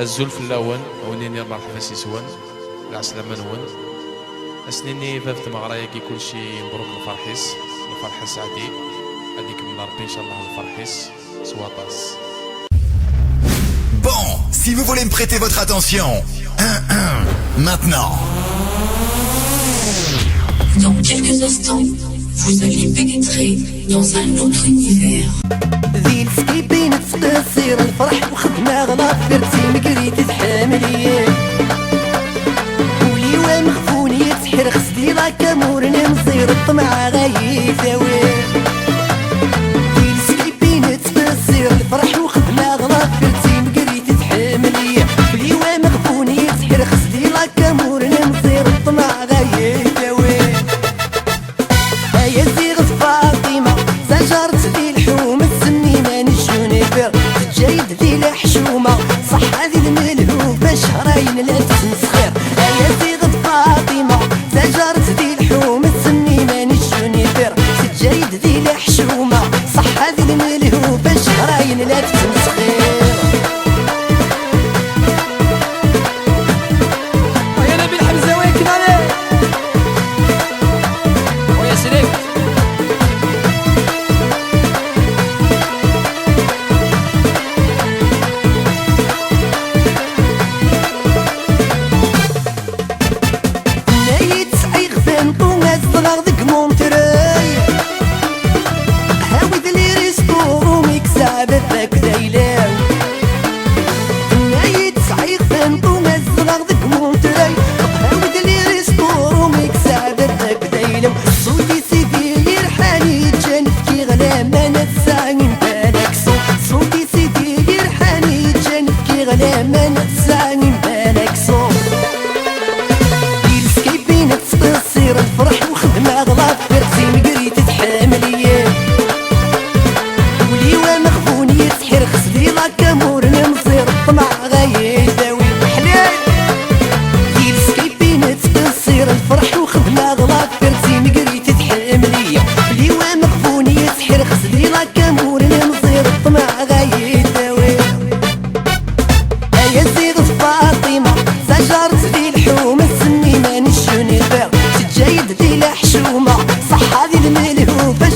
الزلف اللون ونيني المرحبا سيسوان العسلامة نون اسنيني فافت مغرايا كي كلشي مبروك الفرحيس الفرحة سعدي هذيك من ربي ان شاء الله الفرحيس سواطاس. Bon, si vous voulez me prêter votre attention, maintenant. Dans quelques instants, vous allez pénétrer dans un autre univers. ذي السكيبين تقصير الفرح وخدمة غلط فرتي مقريت تحاملية ولي ومخفوني تحر خصدي لاكا مورنا مصير الطمع غاية ثوير ذي السكيبين تقصير الفرح وخدمة غلط فرتي مقريت تحاملية ولي ومخفوني تحر خصدي لاكا مورنا مصير الطمع غاية ثوير هيا زيغ فاطمة زجرت ذي الحومة تسمي ماني جونيفر تجايد ذي الحشومة صح هذي الملهوفة شهرين لا تسمسخير هيا زيغ فاطمة زجرت ذي الحومة تسمي ماني جونيفر تجايد ذي الحشومة صح هذي الملهوفة شهرين لا تسمسخير.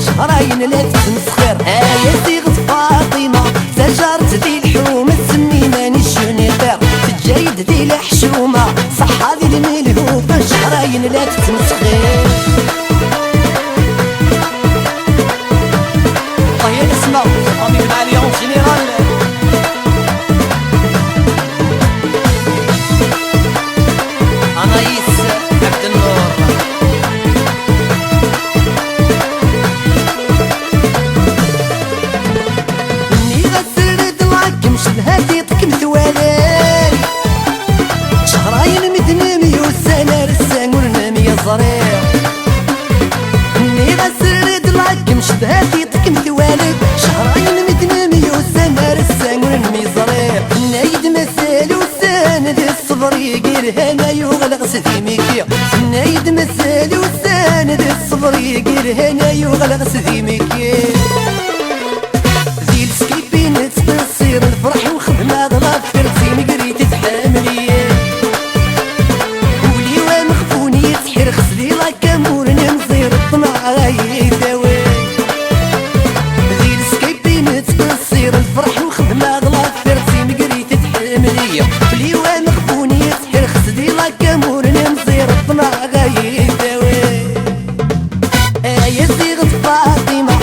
شهرين لا تسمسخر هيا زيغ فاطمة زجرت ذي الحومة تسمي ماني جونيفر تجايد ذي الحشومة صح هذي الملهوفة شهرين لا تسمسخر. هيا نسمع فامي مع اليوم جينيرال أنايس عبد النور صريح اني غسرد لك مشبهاتي طك مثوالد شهرين مدنمي وسنة رسان ونمي صريح نايد مثال وساند الصبر يقير هنا يغلق سثيميكي نايد مثال وساند الصبر يقير هنا يغلق سثيميكي ذي السكيبين تصير الفرح وخدمة غلط فرتي مقريت تحامليه خصدي لاكا مورنا مصير الطمع غاية ثوي ذي السكيبين تقصير الفرح وخدمة غلط فرتي مقريت تحملية بليوان مخفوني تحر خصدي لاكا مورنا مصير الطمع غاية ثوي هيا زيغ فاطمة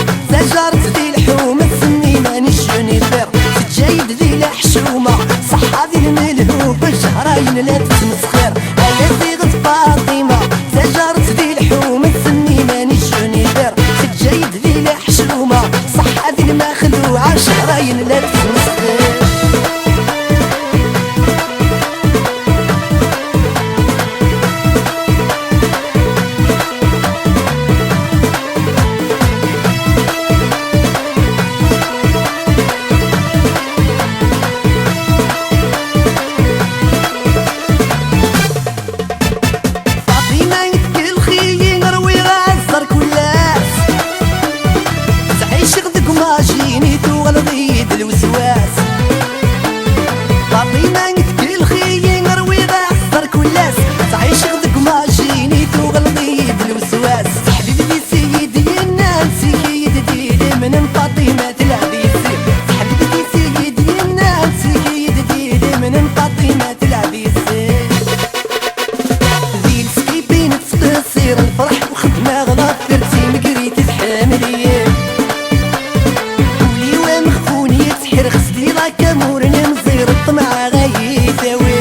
لا كامور نمزير الطمع غيثاوي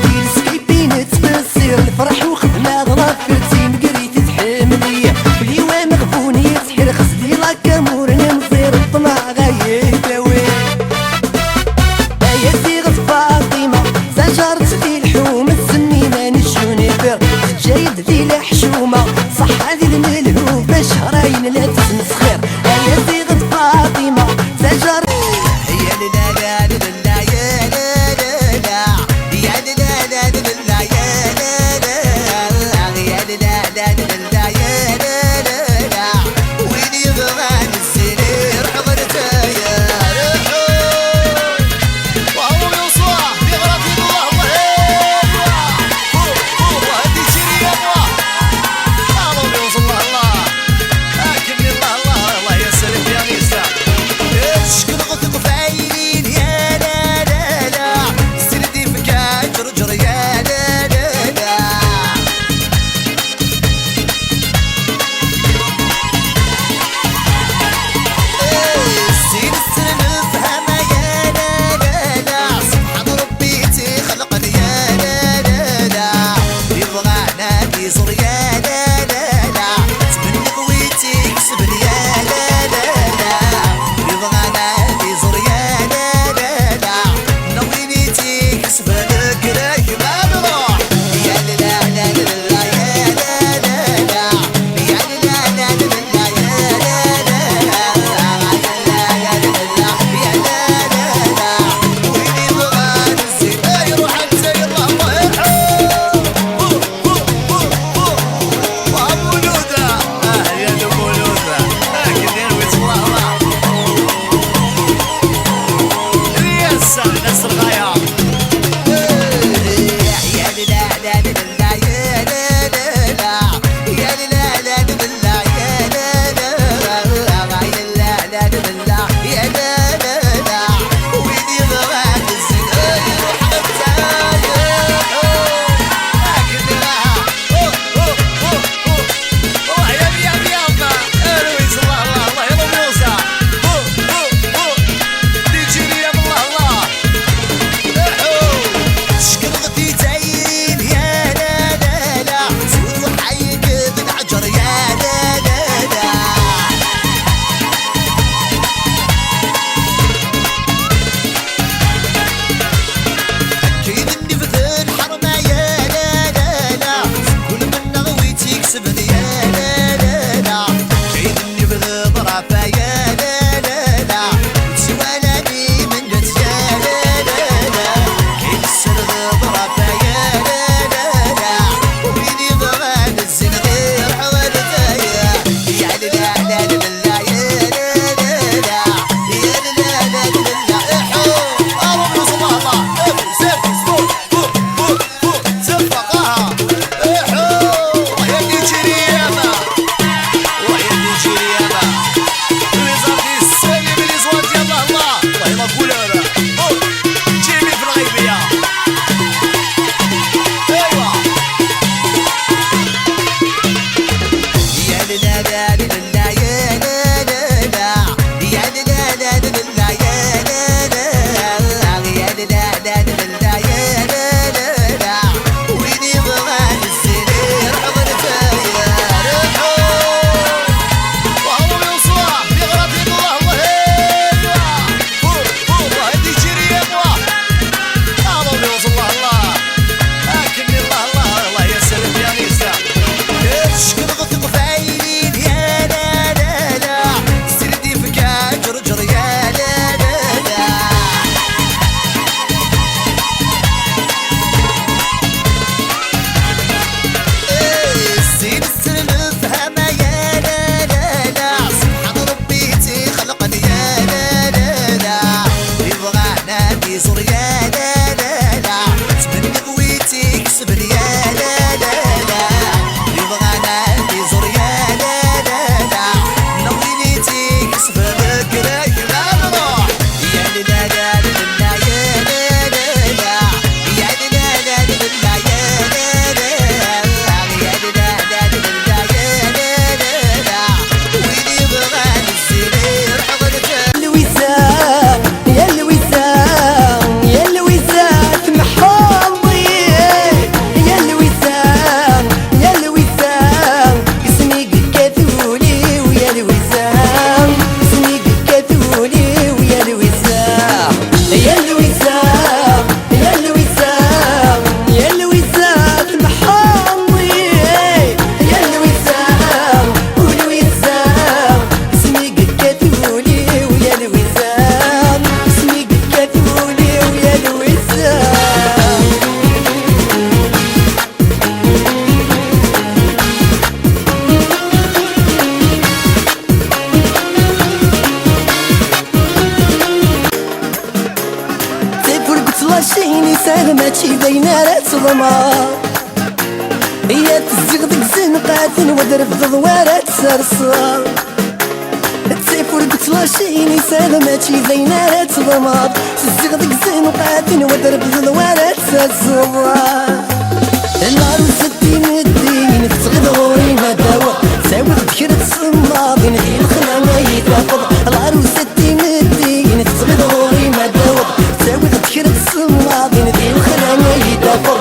دير سكيبين تبسير الفرح وخدمة غرافرتي مقريت تحملي بليوا مغبوني تحير خصدي لا كامور نمزير الطمع غيثاوي يا صيغة فاطمة زجرت لي الحومة تسمي ماني الجونيفر جايد لي الحشومة صح هذي الملهوفة شهرين لا تسمسخير يا صيغة فاطمة زجرت يا لا لا لا لا يا لا لا لا يا لا لا لا لا يا لا لا يا لا لا لا يا لا لا وين يبغى السرير حضرته يا وهو يوصح بغرض الله وهدي شريه الله يوصل الله لكن الله يا سلام يا ميسا شكون غثق فايلين يا لا لا لا سردي فكاك رجر يا لا لا لا السين السن فهمة يا لا لا لا سبحان ربي خلقني يا لا لا لا يبغانا يزور يا لا لا لا تمن قويتي كسبني يا لا لا لا يبغانا يزور يا لا لا لا نوينيتي كسبنك راك ما نروح يا لا لا لا لا يا لا لا لا يا لا لا لا لا يا لا لا لا يا لا لا يا لا لا لا وين يبغى نزيد يروح انت يلا الله يرحم وابو لوده يا ابو لوده لكن يروي الله رياسه ناس الغايه يا لا لا لا لا يا لا لا لا يا لا لا لا لا يا لا لا لا يا لا لا لا يا لا لا لا وين يبغى الزين يروح لك لكن يا بيابا رويس الله يلا موسى ديجي يا الله شكل غتي تعين يا لا لا لا سود وحيك بالعجر يا لا لا لا أكيد إني في ذي الحرمة يا لا لا لا كل من نغويتي كسبني يا لا لا لا أكيد إني في ذي ظرافة يا لا لا لا سوالاني من جت يا لا لا لا كيف السر ذي ظرافة يا لا لا لا وين يبغى نزل غير حضرته يا لا لا لا لا يا لا لا لا يا لا لا لا لا الله يوصل الله سيف فوق سفقها ويا نيجيريا ويا نيجيريا اللي صافي السالي اللي زوات يلا الله والله قول انا جيبي في الغيبيه ايوا يا لا لا لا لا يا لا لا لا يا لا لا لا لا يا لا لا لا يا لا لا لا لا يا لا لا لا وين يبغى السرير حضرته يا وهو يوصح بغرض الله هدي شريه الله يوصل الله لكن الله يا سلام يا ميسا شكل غثق فايلين يا لا لا لا سردي فكاك رجر يا لا لا لا السين السن فهمة يا لا لا لا سبحان ربي خلقني يا لا لا لا يبغانا يزور يا لا لا لا تمن قويتي كسبني يا لا لا لا يبغانا يزور يا لا لا لا نوينيتي كسبنك راك ما نروح يا لا لا لا لا يا لا لا لا يا لا لا لا لا يا لا لا لا يا لا لا لا لا يا لا لا لا وين يبغى السرير حضرته الوسام ساغ ماشي باينة راه تضمر هي تزغدق زنقات ودرب ضوارات سرسر تسيف والقتلاشيني ساغ ماشي باينة راه تضمر تزغدق زنقات ودرب ضوارات سرسر العروسة مدين تغد غوري ما دوا ساوي ذكر تصماضين في الخلا ما يتفض العروسة مدين تغد غوري ما دوا ساوي ذكر تصماضين في الخلا ما يتفض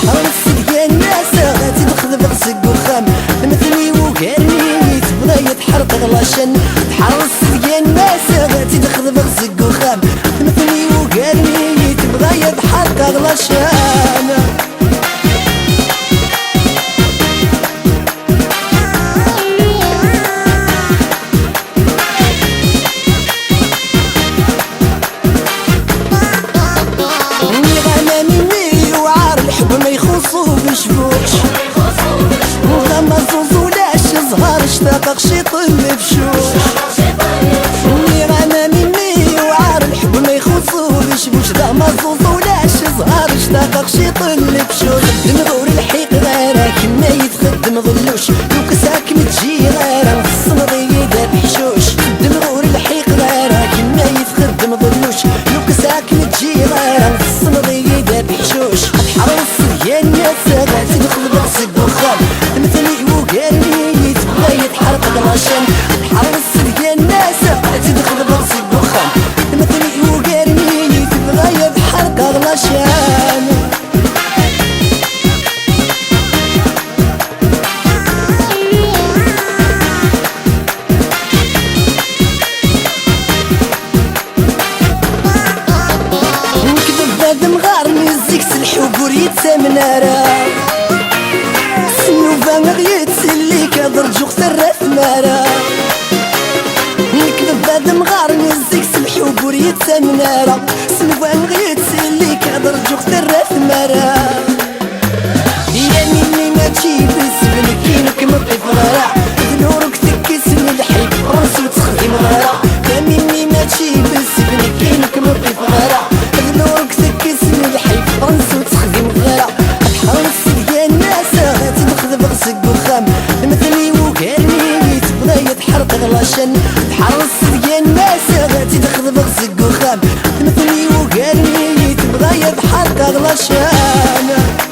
حرم السديان الناس غادي تخذ بغسق وخام مثلي وكاني تبغى يتحرق غلاشن حرم السديان الناس غادي تخذ بغسق وخام مثلي وكاني تبغى يتحرق غلاشن لما زوزولاش زهر اشتاق شيط المفشوش نيرانا مني وعار الحب ما يخصوش بوش لما زوزولاش زهر اشتاق شيط المفشوش دمغور الحيق غيره كما يتخدم ظلوش لو كساك متجي غيره الصمغي يدار بحشوش دمغور الحيق غيره كما يتخدم ظلوش لو كساك متجي غيره الصمغي يدار بحشوش حرص يا الناس غادي تدخل براسك بخام مثلي وكاني تبغى يتحرق غلاشن حرص يا الناس غادي تدخل براسك بخام مثلي وكاني تبغى يتحرق غلاشن منارا سنوفا مغيت اللي كادر جو خسر ثمارا نكذب هاد مغار نزيك سمحو بوريت منارا سنوفا مغيت اللي كادر جو خسر ثمارا يا مني ما تجيب السبن كينك مطيف غرا ذنورك تكس من الحيب راسو تخدم غرا يا مني ما تجيب السبن كينك مطيف غرا ذنورك تكس من الحيب راسو تخدم غرا حرص يا الناس غادي تاخذ بغسق وخام مثلي وكاني تبغى يتحرق غلاشن حرص يا الناس غادي تاخذ بغسق وخام مثلي وكاني تبغى يتحرق غلاشن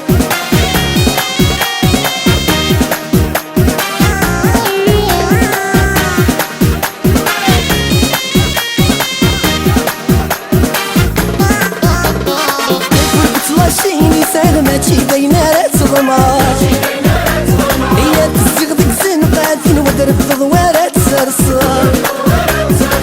ماشي بين رات ضمار هي تزغدق زنقات ودرب ضوارات سرسار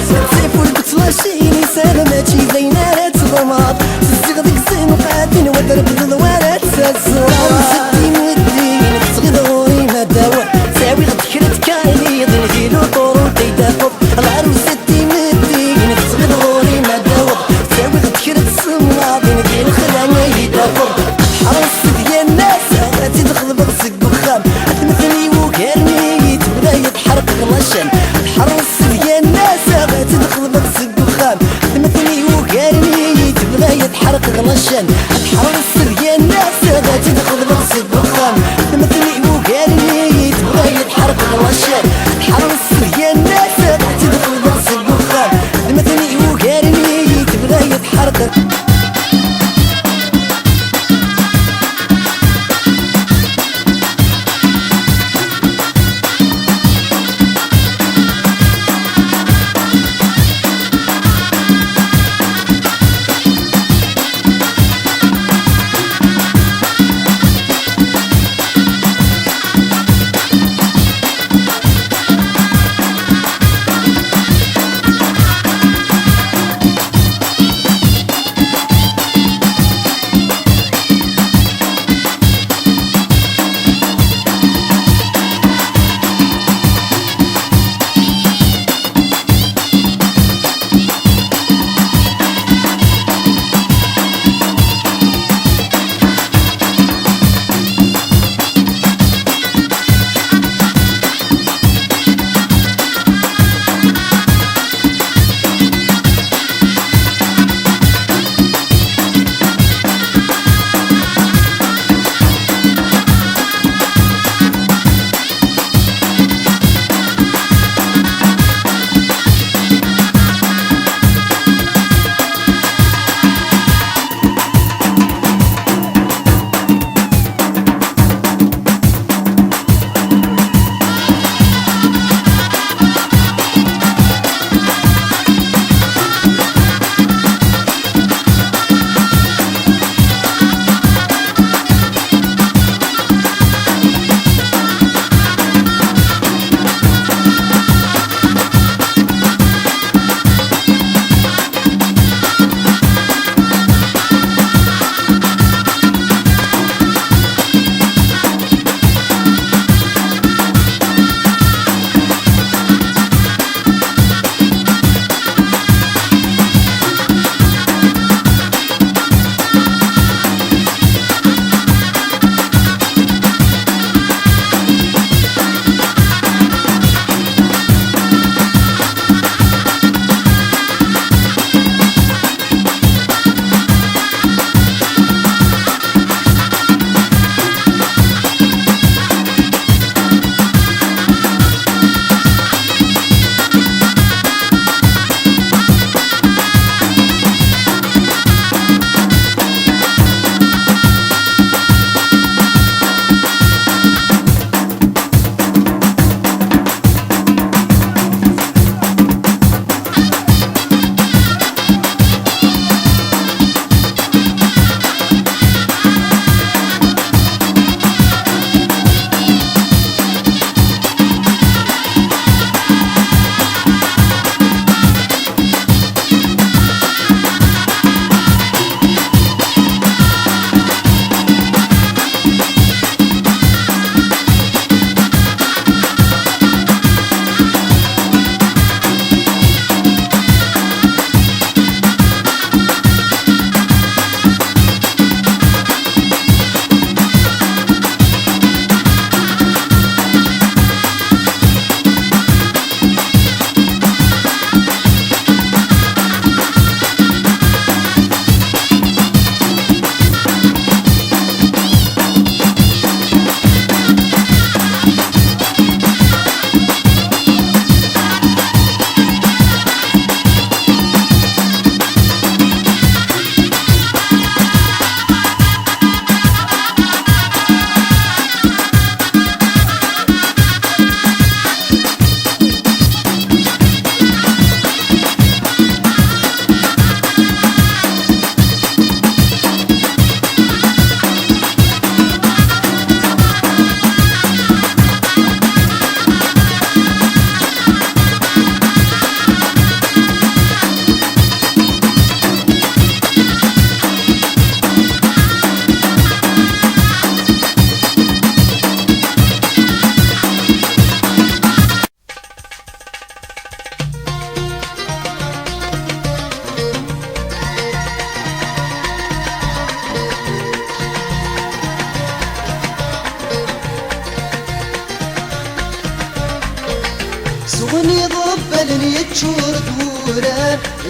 سيف والبتلاشيني ساغ ماشي بين رات ضمار تزغدق زنقات ودرب ضوارات سرسار ستي مدين تغد غوري ما دوا ساوي غدكرت كايني ضنغيلو طورو تيدافض العروسة مدين تغد غوري ما دوا ساوي غدكرت سمنا ضنغيل خلانا يدافض حرص يا الناس غادي تاخذ بغسق وخام مثلي وكاني تبغى يتحرق غلاشن حرص يا الناس غادي تاخذ بغسق وخام مثلي وكاني تبغى يتحرق غلاشن حرص يا الناس غادي تاخذ بغسق وخام مثلي وكاني تبغى يتحرق غلاشن حرص يا الناس غادي تاخذ بغسق وخام مثلي وكاني تبغى يتحرق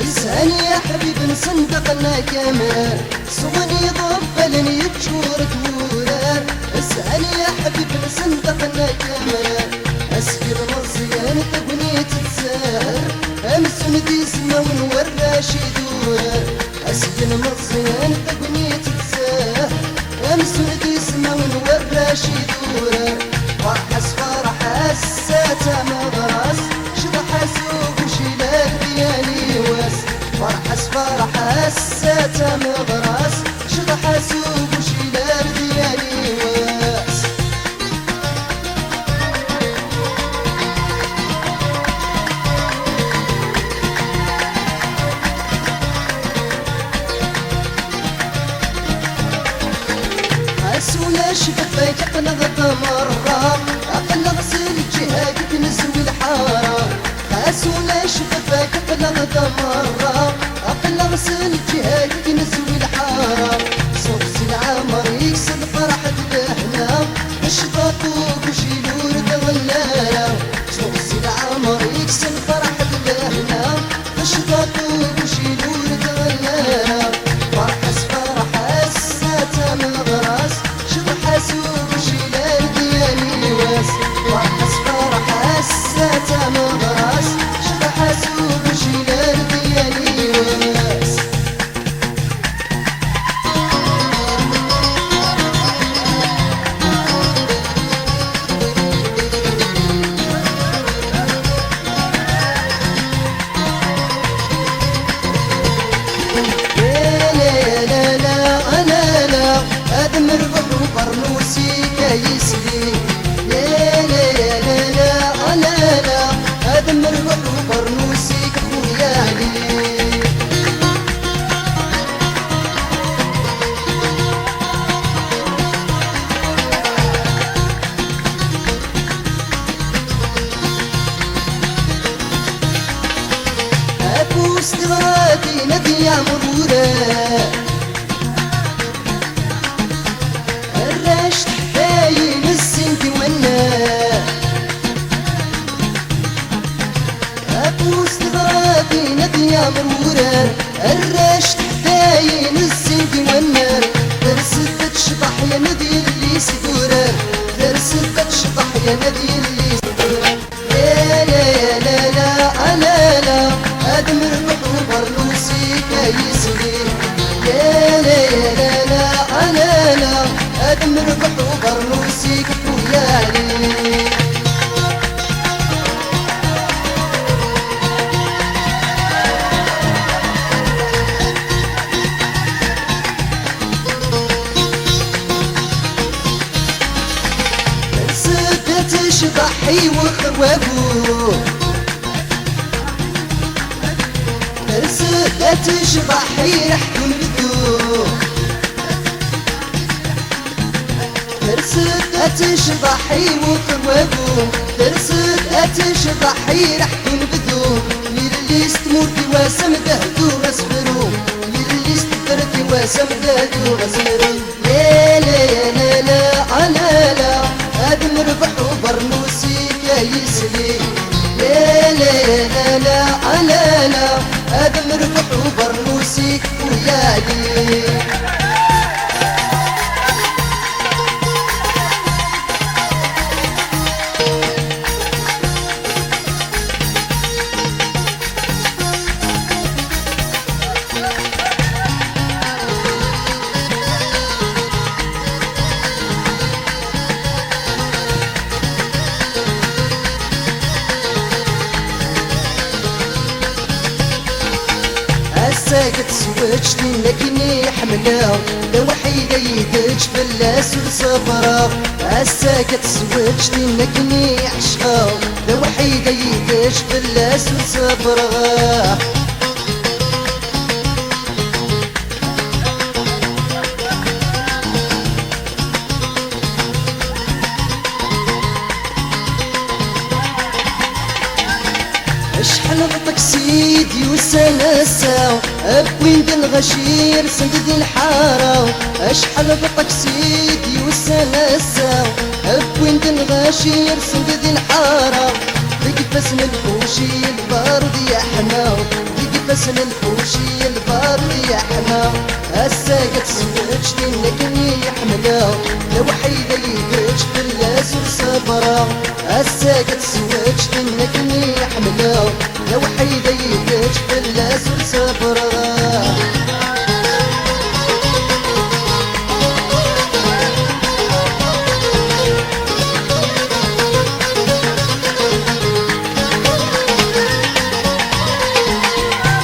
اسهل يا حبيب نصندقنا كمان صغني ضبلني بشور توران اسهل يا حبيب نصندقنا كمان اسكر مزيان تبني تتسار امس ندي سما ونورا شي دوران اسكر مزيان تبني تتسار امس ندي سما ونورا شي دوران فرحس فرحس ساتا مغراس شبح سوق وشيلال ديالي واس فرحس فرحس ساتا مغراس شبح سوق وشيلال ديالي واس حسونا شبفاك اقلغ مرة اقلغ سل جهادك نسوي الحارة حسونا شبفاك اقلغ مرة اقلغ سل جهادك نسوي الحارة صوص العمر يكسر فرح دهنا الشطاطوك وشيلور دغلالا صوص العمر يكسر فرح دهنا الشطاطوك وشيلور دغلالا فرحس فرحس ساتا من غراس حسوب شيلال ديالي واس فرحس فرحس ساتا من غراس شبح حسوب شيلال ديالي واس برنوسي كيسلي يا لا يا لا لا لا لا هذا مربط برنوسي كخويا علي ابوس دغادي نبي يا مرورة يا مرورة الرشت داين الزنق والنار ترسل تشبح يا نبي اللي سدورة ترسل تشبح يا نبي اللي سدورة يا لا يا لا لا لا لا هذا مربط وبرنوسي كيسلي يا لا يا لا لا لا لا هذا مربط وبرنوسي كفويا علي تشبحي وخوابو ترسل تشبحي رحت ونبدو ترسل تشبحي وخوابو ترسل تشبحي رحت ونبدو للي استمرتي واسم دهدو غسفرو للي استفرتي واسم دهدو غسفرو لا لا لا لا لا لا هذا مربح وبرنوسي كيسلي لا لا لا لا لا لا هذا مربح وبرنوسي ويالي ساقت سويتشتي لكني حملاو لو وحيدة يدج فلاس وصبرا ساقت سويتشتي لكني عشقاو لو وحيدة يدج فلاس وصبرا شحال غطك سيدي وسنساو أبوين دي الغشير سندي الحارة شحال غطك سيدي وسنساو أبوين دي الغشير سندي الحارة ديك فاسن الفوشي البارد يا حماو ديك نفسنا الفوشي البارد يا حنا الساقة تزوج لكني يحملا لو حيدة يدج باللاس والصبرا الساقة تزوج لكني يحملا لو حيدة يدج باللاس والصبرا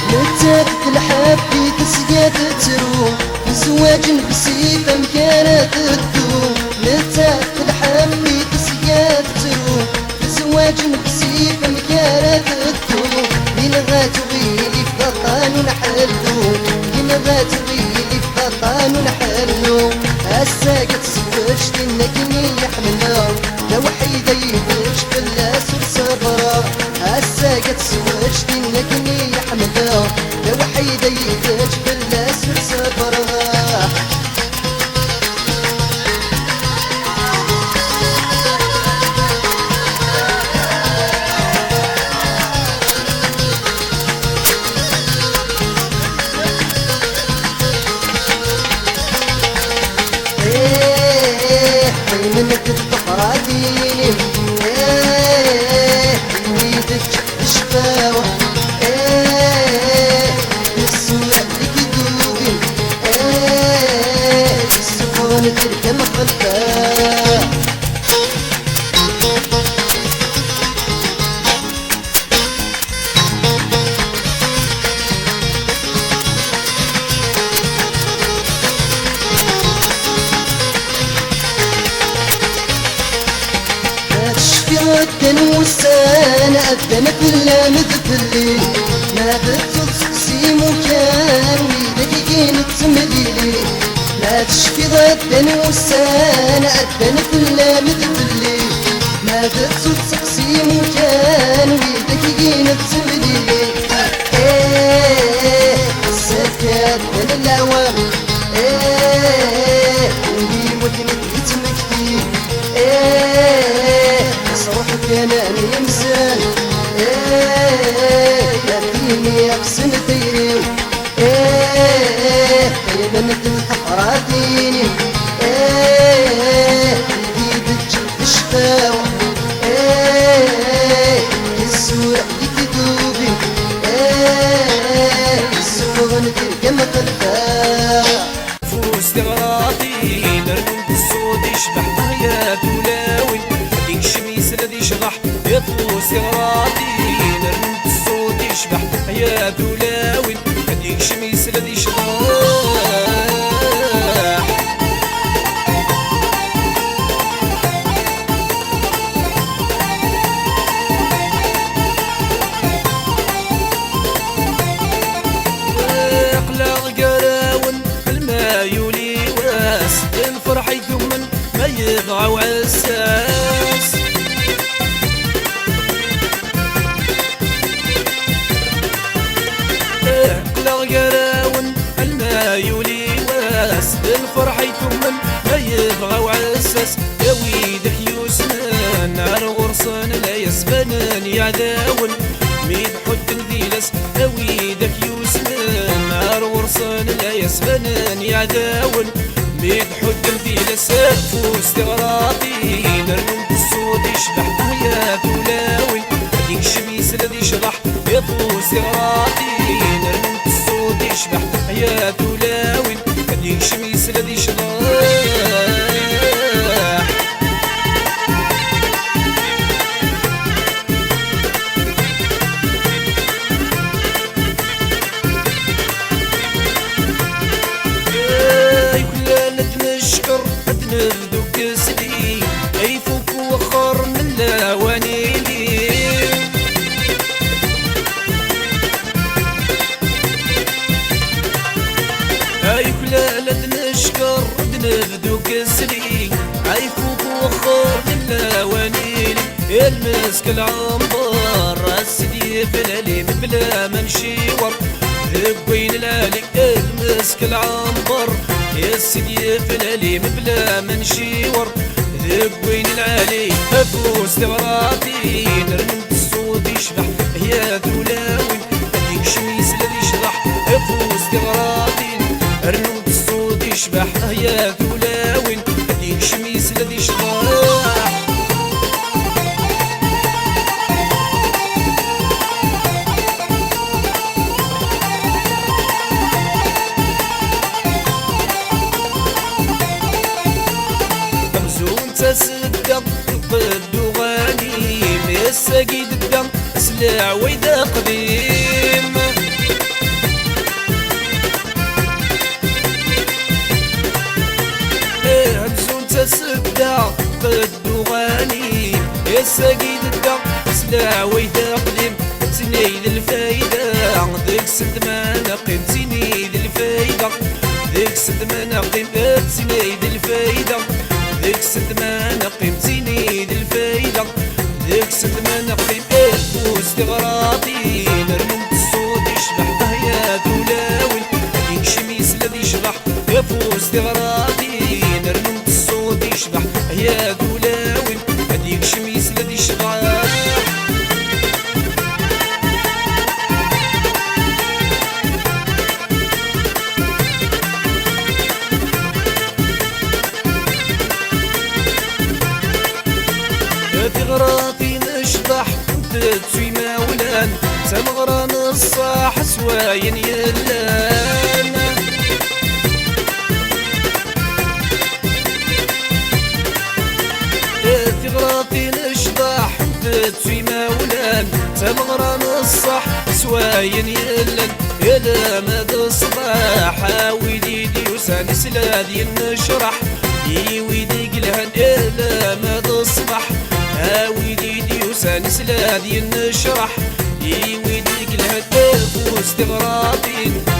نتاكد الحبي تسقات تروم زواج بسيفة مكانت تدوم نتاكد الحبي تسقات تروم زواج بسيفة مكانت تدوم ينغى تغيلي في ضطان ونحلو ينغى تغيلي في ضطان ونحلو الساقة تزوج لنكني يحملها لو حيدة يدج باللاس والصبرا الساقة تزوج لنكني يحملها لو حيدة يدج باللاس والصبرا منك الطفراتيني ويدك الشفاوة السوق لك يدوبي السفونة تركم خلفها أذن والسنة أذن كل مذفلي ما بتصل سقسي مكان ويدقيقين تمليلي لا تشفي غدا والسنة أذن كل مذفلي ما بتصل سقسي مكان ويدقيقين تمليلي السكات من العوام ولي مدنك يتمكتي صروحك انا انسان يعطيني احسن تيري يا بنت الحفراتيني يديد الجلد الشفاوة السوق لك دوبي السفن تركم قلبها فوز غراضي نرمم بالصوت يشبح ضهيات ولاوي ديك الشميس الذي شرح يطوس غراضي نرمم بالصوت يشبح ضهيات ولاوي ديك الشميس الذي شرح الفرح يثمن ما يضع وعساس اقلع قراون الماء يولي واس الفرح يثمن ما يضع وعساس يا ويدك يوسمان نار غرصان لا يسبنان يعداون ميد حد ذيلس يا ويدك يوسمان نار غرصان لا يسبنان يعداون ميد حد في لسان فوز غراضي نرمم بالصوت يشبح ضهيات ولاوي ديك الشميس الذي شرح يفوز غراضي نرمم بالصوت يشبح ضهيات ولاوي ديك الشميس الذي شرح نبدو كسلي اي فوق وخر من لاوانيلي اي كلالة نشكر نبدو كسلي اي فوق وخر من لاوانيلي المسك العنبر السدي في الاليم بلا منشيور ذبين الالي المسك العنبر يا سيدي في الاليم بلا منشيور ذبين العالي فوز تغراضي نرمم بالصوت يشبح يا ذولاوي هديك شميس الذي يشبح يا ثولاوين هديك شميس الذي شبح مزون تسدق القد وغاني مساقيد الدم اسلع ويدا قديم مزون تسدق القد وغاني مساقيد الدم اسلع ويدا قديم تنيد الفايدة ذيك سد ما نقيم تنيد الفايدة ذيك سد ما نقيم تنيد الفايدة ذيك سد ما نقيم تنيد الفايدة ذيك سد ما نقيم واستغراضي نرمم الصوت يشبح به يا ثولاوي هديك شميس الذي يشبح يا استغراضي نرمم الصوت يشبح يا ثولاوي هديك شميس الذي يشبح تغراطي نشبح تتسوي مولان تمغران الصاح سواين يلان تغراطي نشبح تتسوي مولان تمغران الصاح سواين يلان يلا مد الصباح ويدي ديوسان سلادي نشرح يويدي قلهن يلا مد الصباح ويدي ديوسان سلادي نشرح يويدي قلهن واستغراضين